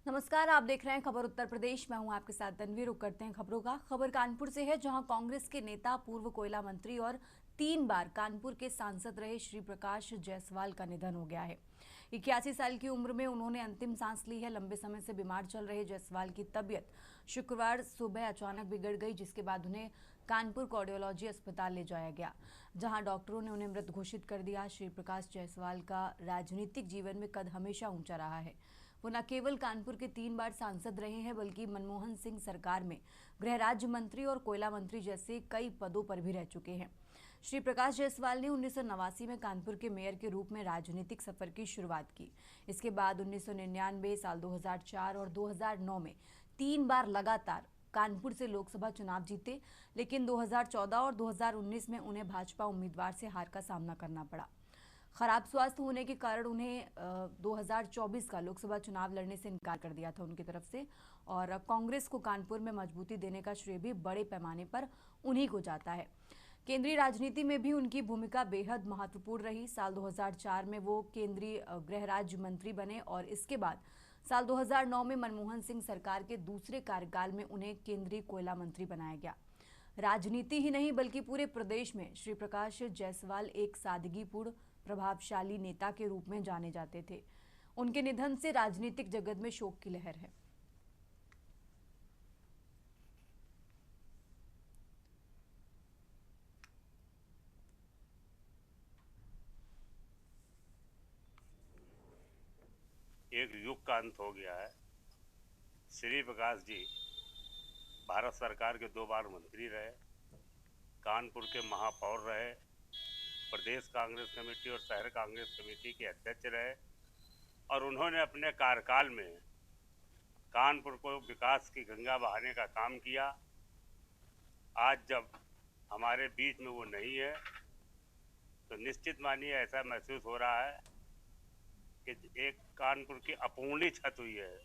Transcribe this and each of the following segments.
नमस्कार, आप देख रहे हैं खबर उत्तर प्रदेश। मैं हूं आपके साथ तन्वी। रुक करते हैं खबरों का। खबर कानपुर से है, जहां कांग्रेस के नेता, पूर्व कोयला मंत्री और 3 बार कानपुर के सांसद रहे श्री प्रकाश जायसवाल का निधन हो गया है। 81 साल की उम्र में उन्होंने अंतिम सांस ली है। लंबे समय से बीमार चल रहे जायसवाल की तबीयत शुक्रवार सुबह अचानक बिगड़ गई, जिसके बाद उन्हें कानपुर कार्डियोलॉजी अस्पताल ले जाया गया, जहां डॉक्टरों ने उन्हें मृत घोषित कर दिया। श्री प्रकाश जायसवाल का राजनीतिक जीवन में कद हमेशा ऊंचा रहा है। वो न केवल कानपुर के 3 बार सांसद रहे हैं, बल्कि मनमोहन सिंह सरकार में गृह राज्य मंत्री और कोयला मंत्री जैसे कई पदों पर भी रह चुके हैं। श्री प्रकाश जायसवाल ने 1989 में कानपुर के मेयर के रूप में राजनीतिक सफर की शुरुआत की। इसके बाद 1999, साल 2004 और 2009 में 3 बार लगातार कानपुर से लोकसभा चुनाव जीते, लेकिन 2014 और 2019 में उन्हें भाजपा उम्मीदवार से हार का सामना करना पड़ा। खराब स्वास्थ्य होने के कारण उन्हें 2024 का लोकसभा चुनाव लड़ने से इनकार कर दिया था उनकी तरफ से, और कांग्रेस को कानपुर में मजबूती देने का श्रेय भी बड़े पैमाने पर उन्हीं को जाता है। केंद्रीय राजनीति में भी उनकी भूमिका बेहद महत्वपूर्ण रही। साल 2004 में वो केंद्रीय गृह राज्य मंत्री बने और इसके बाद साल 2009 में मनमोहन सिंह सरकार के दूसरे कार्यकाल में उन्हें केंद्रीय कोयला मंत्री बनाया गया। राजनीति ही नहीं, बल्कि पूरे प्रदेश में श्री प्रकाश जायसवाल एक सादगीपूर्ण, प्रभावशाली नेता के रूप में जाने जाते थे। उनके निधन से राजनीतिक जगत में शोक की लहर है। एक युग का अंत हो गया है। श्री प्रकाश जी भारत सरकार के 2 बार मंत्री रहे, कानपुर के महापौर रहे, प्रदेश कांग्रेस कमेटी और शहर कांग्रेस कमेटी के अध्यक्ष रहे, और उन्होंने अपने कार्यकाल में कानपुर को विकास की गंगा बहाने का काम किया। आज जब हमारे बीच में वो नहीं है, तो निश्चित मानिए ऐसा महसूस हो रहा है कि एक कानपुर की अपूर्णी क्षत हुई है।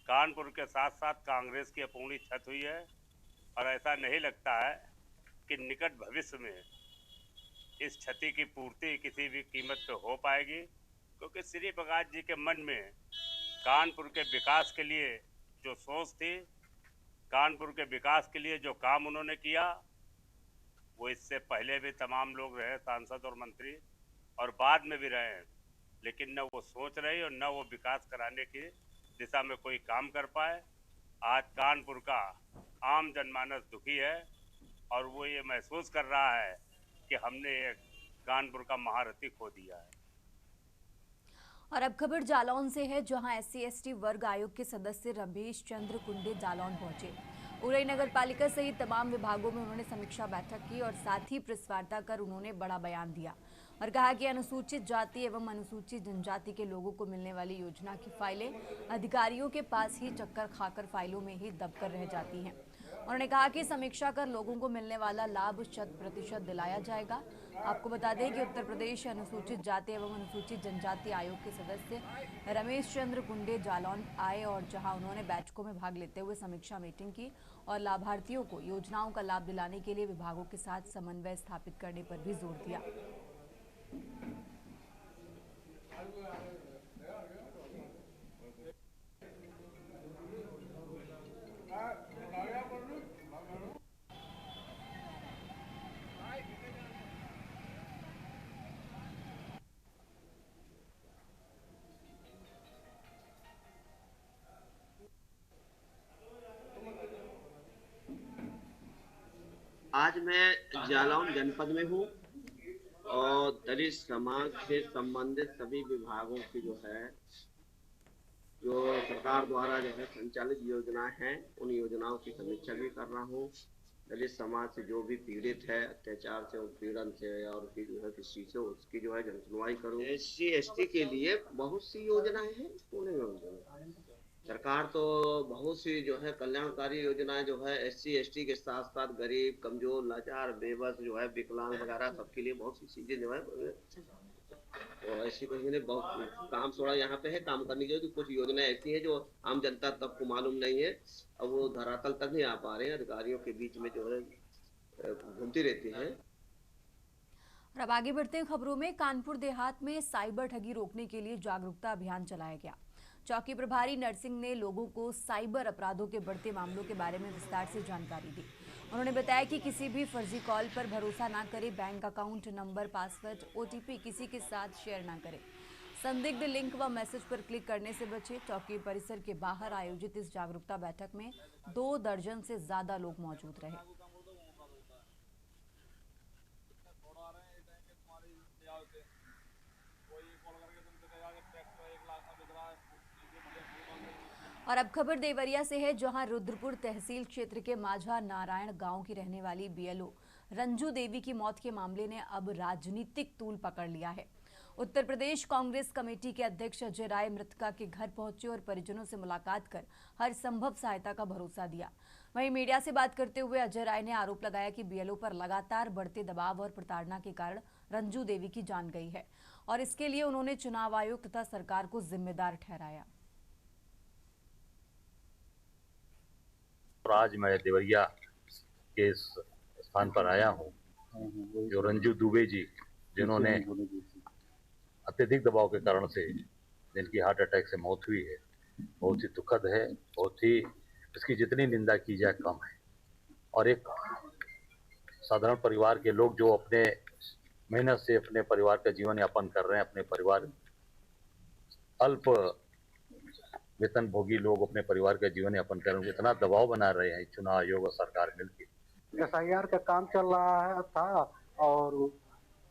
कानपुर के साथ साथ कांग्रेस की अपूर्णी क्षत हुई है, और ऐसा नहीं लगता है कि निकट भविष्य में इस क्षति की पूर्ति किसी भी कीमत पे हो पाएगी, क्योंकि श्री प्रकाश जी के मन में कानपुर के विकास के लिए जो सोच थी, कानपुर के विकास के लिए जो काम उन्होंने किया, वो इससे पहले भी तमाम लोग रहे, सांसद और मंत्री, और बाद में भी रहे हैं, लेकिन न वो सोच रही और न वो विकास कराने की दिशा में कोई काम कर पाए। आज कानपुर का आम जनमानस दुखी है, और वो ये महसूस कर रहा है कि हमने एक कानपुर का महारथी खो दिया है। और अब खबर जालौन से है, जहां SC/ST वर्ग आयोग के सदस्य रमेश चंद्र कुंडे जालौन पहुंचे। उरई नगर पालिका सहित तमाम विभागों में उन्होंने समीक्षा बैठक की और साथ ही प्रेस वार्ता कर उन्होंने बड़ा बयान दिया और कहा कि अनुसूचित जाति एवं अनुसूचित जनजाति के लोगों को मिलने वाली योजना की फाइलें अधिकारियों के पास ही चक्कर खाकर फाइलों में ही दबकर रह जाती हैं। उन्होंने कहा कि समीक्षा कर लोगों को मिलने वाला लाभ 100% दिलाया जाएगा। आपको बता दें कि उत्तर प्रदेश अनुसूचित जाति एवं अनुसूचित जनजाति आयोग के सदस्य रमेश चंद्र कुंडे जालौन आए, और जहां उन्होंने बैठकों में भाग लेते हुए समीक्षा मीटिंग की और लाभार्थियों को योजनाओं का लाभ दिलाने के लिए विभागों के साथ समन्वय स्थापित करने पर भी जोर दिया। आज मैं जालौन जनपद में हूँ और दलित समाज से संबंधित सभी विभागों की जो सरकार द्वारा संचालित योजनाएं हैं, उन योजनाओं की समीक्षा भी कर रहा हूँ। दलित समाज से जो भी पीड़ित है अत्याचार से, उत्पीड़न से और की किसी से, उसकी जनसुनवाई करूँ। SC/ST के लिए बहुत सी योजनाएं हैं पुणे में। सरकार तो बहुत सी कल्याणकारी योजनाएं SC/ST के साथ साथ गरीब, कमजोर, लाचार, बेबस विकलांग वगैरह सबके लिए बहुत सी चीजें तो ऐसी कोई ने बहुत काम थोड़ा यहाँ पे है काम करनी चाहिए। तो कुछ योजनाएं ऐसी है जो आम जनता तक को मालूम नहीं है, अब वो धरातल तक नहीं आ पा रहे हैं, अधिकारियों के बीच में घूमती रहती है। और अब आगे बढ़ते हैं खबरों में। कानपुर देहात में साइबर ठगी रोकने के लिए जागरूकता अभियान चलाया गया, चौकी प्रभारी नरसिंह ने लोगों को साइबर अपराधों के बढ़ते मामलों के बारे में विस्तार से जानकारी दी। उन्होंने बताया कि किसी भी फर्जी कॉल पर भरोसा ना करें, bank account number, password, OTP किसी के साथ शेयर ना करें, संदिग्ध लिंक व मैसेज पर क्लिक करने से बचें। चौकी परिसर के बाहर आयोजित इस जागरूकता बैठक में 2 दर्जन से ज्यादा लोग मौजूद रहे। और अब खबर देवरिया से है, जहां रुद्रपुर तहसील क्षेत्र के माझा नारायण गांव की रहने वाली बीएलओ रंजू देवी की मौत के मामले ने अब राजनीतिक तूल पकड़ लिया है। उत्तर प्रदेश कांग्रेस कमेटी के अध्यक्ष अजय राय मृतका के घर पहुंचे और परिजनों से मुलाकात कर हर संभव सहायता का भरोसा दिया। वहीं मीडिया से बात करते हुए अजय राय ने आरोप लगाया कि बीएलओ पर लगातार बढ़ते दबाव और प्रताड़ना के कारण रंजू देवी की जान गई है और इसके लिए उन्होंने चुनाव आयोग तथा सरकार को जिम्मेदार ठहराया। आज मैं देवरिया के स्थान पर आया हूँ, जो रंजू दुबे जी, जिन्होंने अत्यधिक दबाव के कारण से जिनकी हार्ट अटैक से मौत हुई है, बहुत ही दुखद है, बहुत ही इसकी जितनी निंदा की जाए कम है। और एक साधारण परिवार के लोग जो अपने मेहनत से अपने परिवार का जीवन यापन कर रहे हैं, अपने परिवार अल्प वेतन भोगी लोग अपने परिवार का जीवन यापन कर रहे हैं, इतना दबाव बना रहे हैं चुनाव आयोग और सरकार मिलकर। एसआईआर का काम चल रहा था और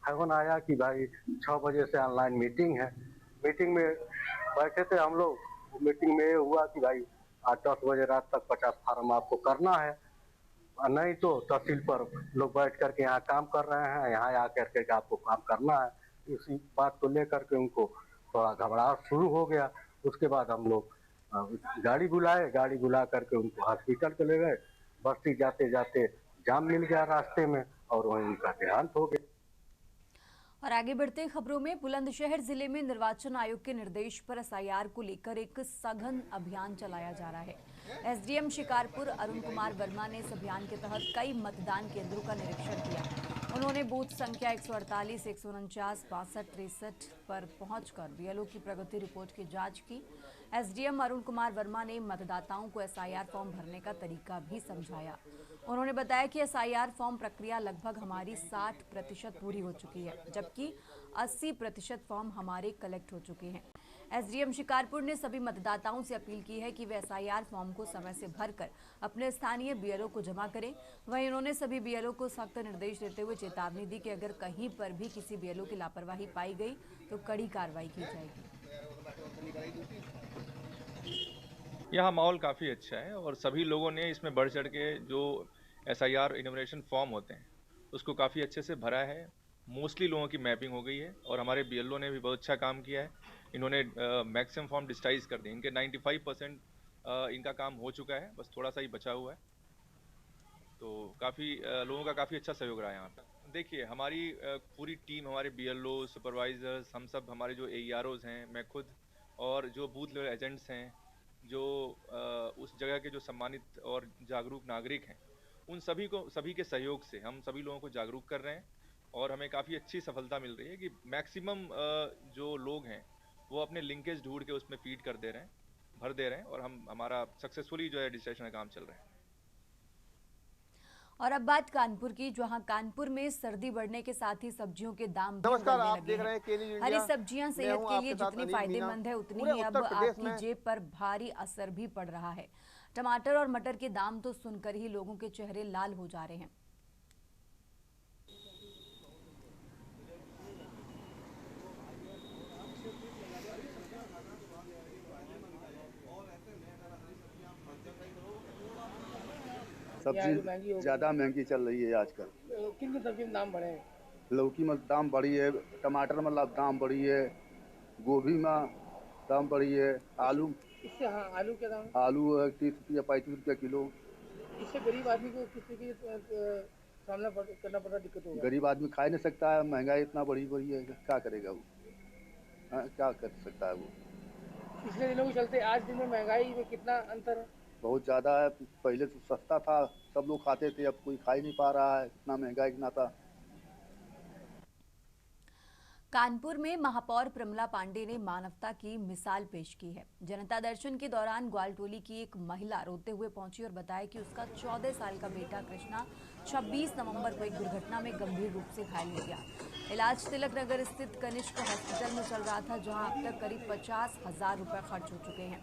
फोन आया कि भाई 6 बजे से ऑनलाइन मीटिंग है। मीटिंग में बैठे थे हम लोग। मीटिंग में ये हुआ कि भाई आज 10 बजे रात तक 50 फार्म आपको करना है, नहीं तो तहसील पर लोग बैठ करके यहाँ काम कर रहे हैं, यहाँ आकर के आपको काम करना है। इसी बात को लेकर के उनको थोड़ा घबराहट शुरू हो गया। उसके बाद हम लोग गाड़ी बुलाए, गाड़ी बुला करके उनको हॉस्पिटल चले गए। बस्ती जाते जाते जाम मिल गया रास्ते में और वहीं उनका देहांत हो गया। और आगे बढ़ते खबरों में, बुलंदशहर जिले में निर्वाचन आयोग के निर्देश पर एसआईआर को लेकर एक सघन अभियान चलाया जा रहा है। एसडीएम शिकारपुर अरुण कुमार वर्मा ने इस अभियान के तहत कई मतदान केंद्रों का निरीक्षण किया। उन्होंने बूथ संख्या 148, 149, 62, 63 पर पहुंचकर बीएलओ की प्रगति रिपोर्ट की जांच की। एसडीएम अरुण कुमार वर्मा ने मतदाताओं को एसआईआर फॉर्म भरने का तरीका भी समझाया। उन्होंने बताया कि एसआईआर फॉर्म प्रक्रिया लगभग हमारी 60% पूरी हो चुकी है, जबकि 80% फॉर्म हमारे कलेक्ट हो चुके हैं। एसडीएम शिकारपुर ने सभी मतदाताओं से अपील की है कि वे एसआईआर फॉर्म को समय से भरकर अपने स्थानीय बीएलओ को जमा करें। वहीं उन्होंने सभी बीएलओ को सख्त निर्देश देते हुए चेतावनी दी कि अगर कहीं पर भी किसी बीएलओ की लापरवाही पाई गई तो कड़ी कार्रवाई की जाएगी। यहाँ माहौल काफ़ी अच्छा है और सभी लोगों ने इसमें बढ़ चढ़ के जो एसआईआर इन्यूमरेशन फॉर्म होते हैं उसको काफ़ी अच्छे से भरा है। मोस्टली लोगों की मैपिंग हो गई है और हमारे बीएलओ ने भी बहुत अच्छा काम किया है। इन्होंने मैक्सिमम फॉर्म डिजिटाइज कर दिए। इनके 95% इनका काम हो चुका है, बस थोड़ा सा ही बचा हुआ है। तो काफ़ी लोगों का काफ़ी अच्छा सहयोग रहा है यहाँ पर। देखिए, हमारी पूरी टीम, हमारे बीएलओ, सुपरवाइजर्स, हम सब, हमारे जो एईआरओज हैं, मैं खुद और जो बूथ लेवल एजेंट्स हैं, जो उस जगह के जो सम्मानित और जागरूक नागरिक हैं, उन सभी के सहयोग से हम सभी लोगों को जागरूक कर रहे हैं और हमें काफ़ी अच्छी सफलता मिल रही है कि मैक्सिमम जो लोग हैं वो अपने लिंकेज ढूंढ के उसमें फीड कर दे रहे हैं, भर दे रहे हैं और हमारा सक्सेसफुली जो है रजिस्ट्रेशन का काम चल रहा है। और अब बात कानपुर की, जहां कानपुर में सर्दी बढ़ने के साथ ही सब्जियों के दाम भी नमस्कार, बढ़ने आप लगे देख रहे हैं केली हैं। इंडिया। हरी सब्जियां मैं सेहत हूं के लिए आपके साथ जितनी अनिल फायदेमंद मीना। है, उतनी पूरे ही अब उत्तर प्रदेश आपकी में जेब पर भारी असर भी पड़ रहा है। टमाटर और मटर के दाम तो सुनकर ही लोगों के चेहरे लाल हो जा रहे हैं। सब्जी ज़्यादा महंगी चल रही है आजकल। किन किन सब्जी में दाम बढ़े हैं? लौकी में दाम बढ़ी है, टमाटर में दाम बढ़ी है, गोभी में दाम बढ़ी है, आलू इससे हाँ, आलू के दाम? आलू 30 रुपया 35 रुपया किलो। इससे गरीब आदमी को किस तरीके सामना करना पड़ रहा, दिक्कत होगा? गरीब आदमी खा ही नहीं सकता है, महंगाई इतना बढ़ी है, क्या करेगा वो? क्या कर सकता है वो? पिछले दिनों के चलते आज दिन में महंगाई में कितना अंतर है? बहुत ज़्यादा है। पहले तो सस्ता था, सब लोग खाते थे, अब कोई खा ही नहीं पा रहा है, इतना महंगाई इतना था। कानपुर में महापौर प्रमला पांडे ने मानवता की मिसाल पेश की है। जनता दर्शन के दौरान ग्वालटोली की एक महिला रोते हुए पहुंची और बताया कि उसका 14 साल का बेटा कृष्णा 26 नवंबर को एक दुर्घटना में गंभीर रूप से घायल हो गया। इलाज तिलक नगर स्थित कनिष्क हॉस्पिटल में चल रहा था, जहां अब तक करीब 50,000 रुपए खर्च हो चुके हैं।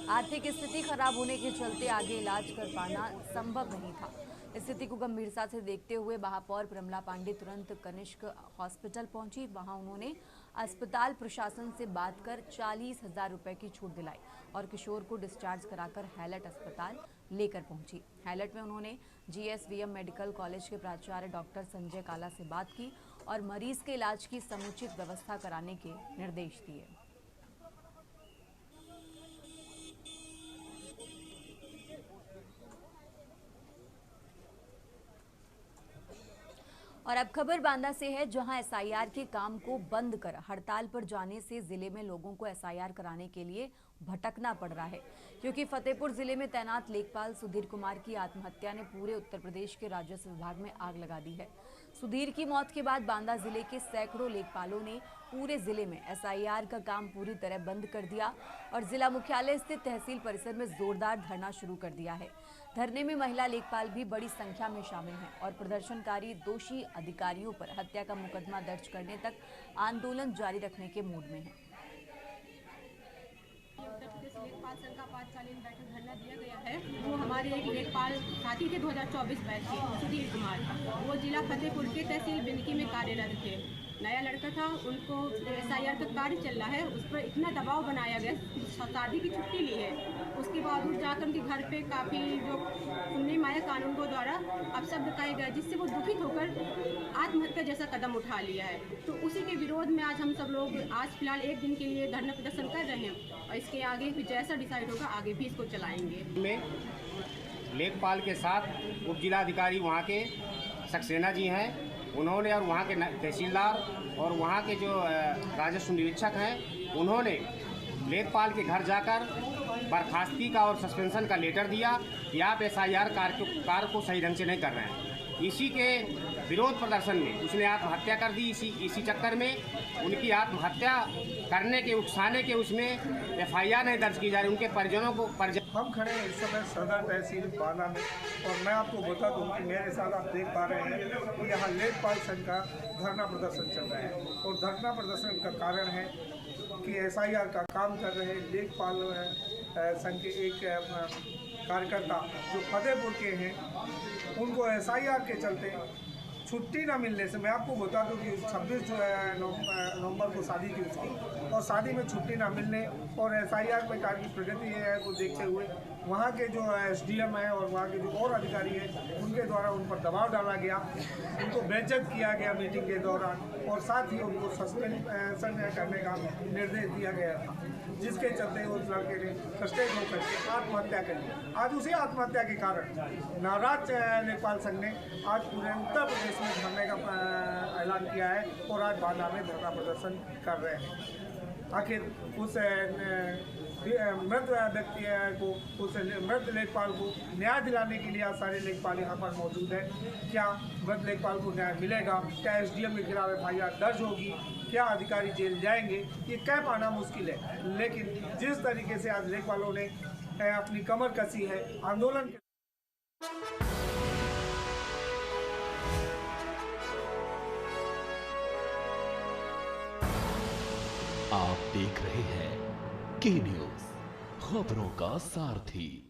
आर्थिक स्थिति खराब होने के चलते आगे इलाज कर पाना संभव नहीं था। स्थिति को गंभीरता से देखते हुए महापौर प्रमला पांडे तुरंत कनिष्क हॉस्पिटल पहुंची। वहां उन्होंने अस्पताल प्रशासन से बात कर 40,000 रुपए की छूट दिलाई और किशोर को डिस्चार्ज कराकर हैलट अस्पताल लेकर पहुंची। हैलट में उन्होंने जीएसवीएम मेडिकल कॉलेज के प्राचार्य डॉक्टर संजय काला से बात की और मरीज के इलाज की समुचित व्यवस्था कराने के निर्देश दिए। और अब खबर बांदा से है, जहां एसआईआर के काम को बंद कर हड़ताल पर जाने से जिले में लोगों को एसआईआर कराने के लिए भटकना पड़ रहा है, क्योंकि फतेहपुर जिले में तैनात लेखपाल सुधीर कुमार की आत्महत्या ने पूरे उत्तर प्रदेश के राजस्व विभाग में आग लगा दी है। सुधीर की मौत के बाद बांदा जिले के सैकड़ों लेखपालों ने पूरे जिले में एसआईआर का काम पूरी तरह बंद कर दिया और जिला मुख्यालय स्थित तहसील परिसर में जोरदार धरना शुरू कर दिया है। धरने में महिला लेखपाल भी बड़ी संख्या में शामिल हैं और प्रदर्शनकारी दोषी अधिकारियों पर हत्या का मुकदमा दर्ज करने तक आंदोलन जारी रखने के मूड में हैं। उत्तर प्रदेश लेखपाल संघ का आपातकालीन बैठक धरना दिया गया है। वो हमारे एक लेखपाल साथी थे 2024 बैच के सुधीर कुमार, वो जिला फतेहपुर के तहसील बिंदकी में कार्यरत थे। नया लड़का था, उनको एसआईआर का कार्य चल रहा है, उस पर इतना दबाव बनाया गया, शादी की छुट्टी ली है, उसके बावजूद जाकर उनके घर पे काफ़ी जो सुनने में आया कानून को द्वारा अपशब्द कहे गए, जिससे वो दुखित होकर आत्महत्या जैसा कदम उठा लिया है। तो उसी के विरोध में आज हम सब लोग आज फिलहाल एक दिन के लिए धरना प्रदर्शन कर रहे हैं और इसके आगे भी जैसा डिसाइड होगा आगे भी इसको चलाएंगे। में लेखपाल के साथ उप जिलाधिकारी वहाँ के सक्सेना जी हैं, उन्होंने और वहाँ के तहसीलदार और वहाँ के जो राजस्व निरीक्षक हैं, उन्होंने लेखपाल के घर जाकर बर्खास्तगी का और सस्पेंशन का लेटर दिया कि आप एसआईआर कार्य को सही ढंग से नहीं कर रहे हैं। इसी के विरोध प्रदर्शन में उसने आत्महत्या कर दी। इसी चक्कर में उनकी आत्महत्या करने के उकसाने के उसमें एफआईआर नहीं दर्ज की जा रही। उनके परिजनों को हम खड़े हैं इस समय सदर तहसील बांदा में और मैं आपको बता दूं कि मेरे साथ आप देख पा रहे हैं कि यहाँ लेखपाल संघ का धरना प्रदर्शन चल रहा है और धरना प्रदर्शन का कारण है कि एसआईआर का काम कर रहे लेखपाल संघ के एक कार्यकर्ता जो फतेहपुर के हैं, उनको एसआईआर के चलते छुट्टी ना मिलने से, मैं आपको बता दूं कि 26 नवंबर को शादी थी उसकी, और शादी में छुट्टी ना मिलने और एसआईआर में कार्य की प्रगति है को देखते हुए वहाँ के जो एसडीएम है और वहाँ के जो और अधिकारी हैं उनके द्वारा उन पर दबाव डाला गया, उनको बेइज्जत किया गया मीटिंग के दौरान और साथ ही उनको सस्पेंशन करने का निर्देश दिया गया था, जिसके चलते उस लड़के ने फ्रस्ट्रेट होकर के आत्महत्या कर ली। आज उसी आत्महत्या के कारण नाराज लेखपाल संघ ने आज पूरे उत्तर प्रदेश में धरने का ऐलान किया है और आज बांदा में धरना प्रदर्शन कर रहे हैं। आखिर उस मृत व्यक्ति को, उस मृत लेखपाल को न्याय दिलाने के लिए आज सारे लेखपाल यहाँ पर मौजूद हैं। क्या मृत लेखपाल को न्याय मिलेगा? क्या एसडीएम के खिलाफ एफआईआर दर्ज होगी? क्या अधिकारी जेल जाएंगे? ये कह पाना मुश्किल है, लेकिन जिस तरीके से आज लेखपालों ने अपनी कमर कसी है आंदोलन के आप देख रहे हैं के न्यूज़, खबरों का सारथी।